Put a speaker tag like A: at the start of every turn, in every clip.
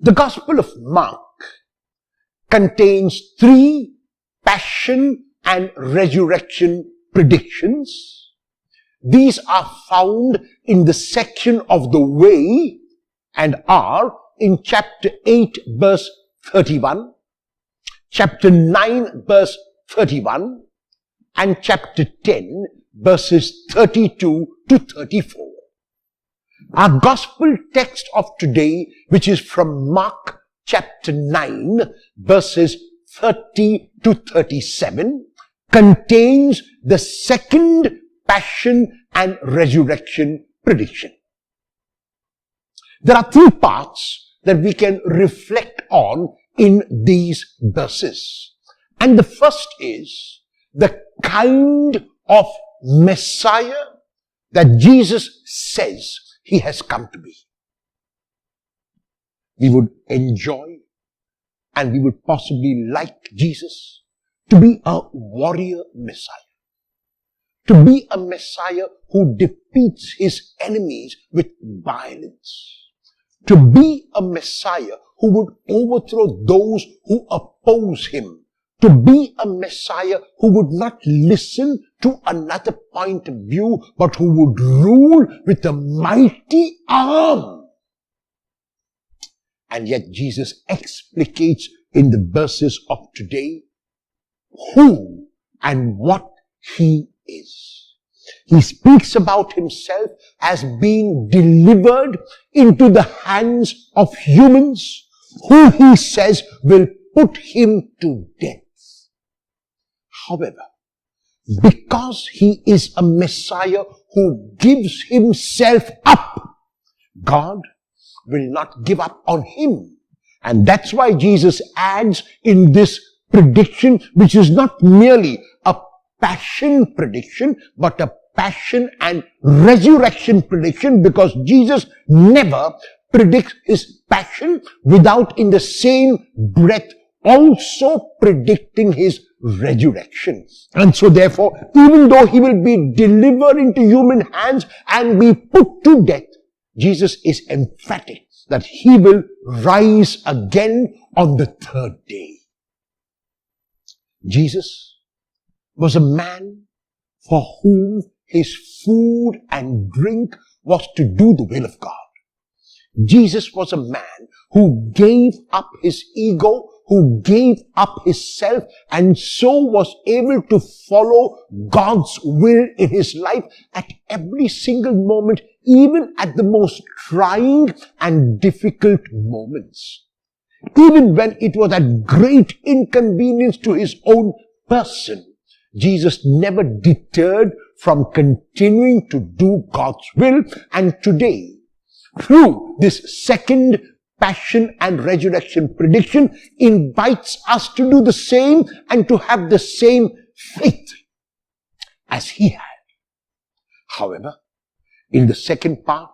A: The Gospel of Mark contains 3 passion and resurrection predictions. These are found in the section of the way and are in chapter 8 verse 31, chapter 9 verse 31, and chapter 10 verses 32 to 34. Our gospel text of today, which is from Mark chapter 9 verses 30 to 37, contains the second passion and resurrection prediction. There are 3 parts that we can reflect on in these verses. And the first is the kind of Messiah that Jesus says he has come to be. We would enjoy and we would possibly like Jesus to be a warrior Messiah. To be a Messiah who defeats his enemies with violence. To be a Messiah who would overthrow those who oppose him. To be a Messiah who would not listen to another point of view, but who would rule with a mighty arm. And yet Jesus explicates in the verses of today who and what he is. He speaks about himself as being delivered into the hands of humans who he says will put him to death. However, because he is a Messiah who gives himself up, God will not give up on him. And that's why Jesus adds in this prediction, which is not merely a passion prediction, but a passion and resurrection prediction, because Jesus never predicts his passion without in the same breath also predicting his resurrection. And so therefore, even though he will be delivered into human hands and be put to death, Jesus is emphatic that he will rise again on the 3rd day. Jesus was a man for whom his food and drink was to do the will of God. Jesus was a man who gave up his ego, who gave up his self, and so was able to follow God's will in his life at every single moment, even at the most trying and difficult moments. Even when it was at great inconvenience to his own person, Jesus never deterred from continuing to do God's will. And today, through this second passion and resurrection prediction, invites us to do the same and to have the same faith as he had. However, in the second part,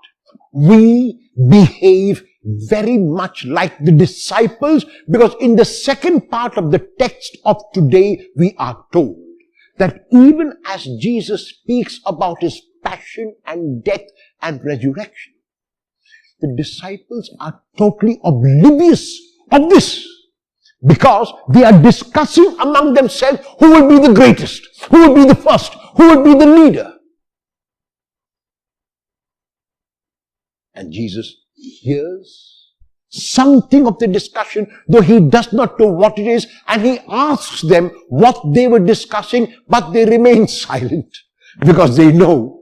A: we behave very much like the disciples, because in the second part of the text of today, we are told that even as Jesus speaks about his passion and death and resurrection, the disciples are totally oblivious of this, because they are discussing among themselves who will be the greatest, who will be the first, who will be the leader. And Jesus hears something of the discussion, though he does not know what it is, and he asks them what they were discussing, but they remain silent, because they know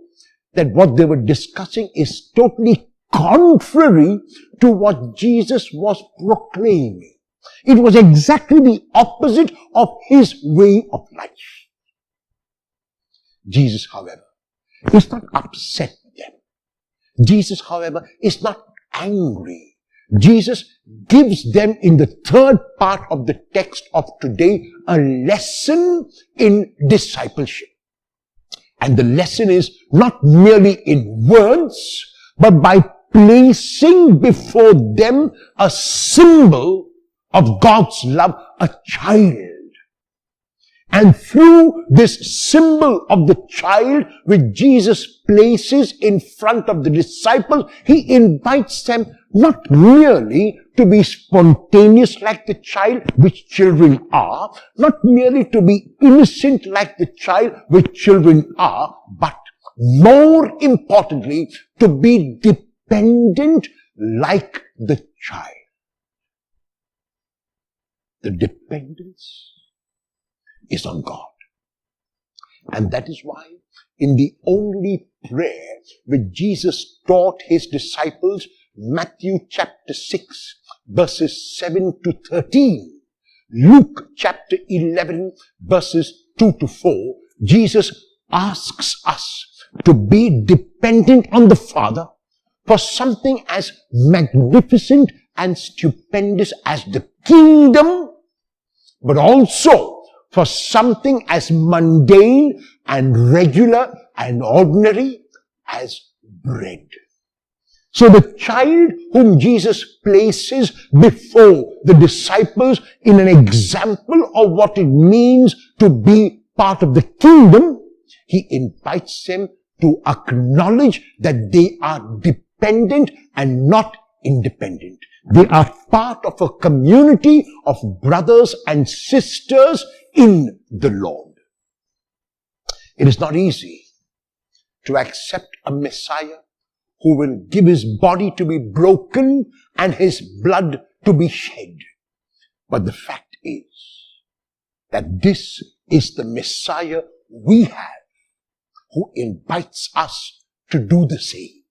A: that what they were discussing is totally contrary to what Jesus was proclaiming. It was exactly the opposite of his way of life. Jesus, however, is not upset with them. Jesus, however, is not angry. Jesus gives them in the 3rd part of the text of today a lesson in discipleship. And the lesson is not merely in words, but by placing before them a symbol of God's love, a child. And through this symbol of the child which Jesus places in front of the disciples, he invites them not merely to be spontaneous like the child, which children are, not merely to be innocent like the child, which children are, but more importantly, to be dependent like the child. The dependence is on God. And that is why in the only prayer which Jesus taught his disciples, Matthew chapter 6, verses 7 to 13, Luke chapter 11, verses 2 to 4, Jesus asks us to be dependent on the Father for something as magnificent and stupendous as the kingdom, but also for something as mundane and regular and ordinary as bread. So the child whom Jesus places before the disciples in an example of what it means to be part of the kingdom, he invites them to acknowledge that they are dependent and not independent. They are part of a community of brothers and sisters in the Lord. It is not easy to accept a Messiah who will give his body to be broken and his blood to be shed. But the fact is that this is the Messiah we have, who invites us to do the same.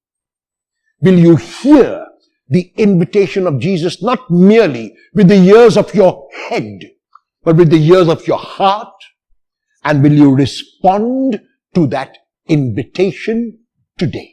A: Will you hear the invitation of Jesus not merely with the ears of your head, but with the ears of your heart? And will you respond to that invitation today?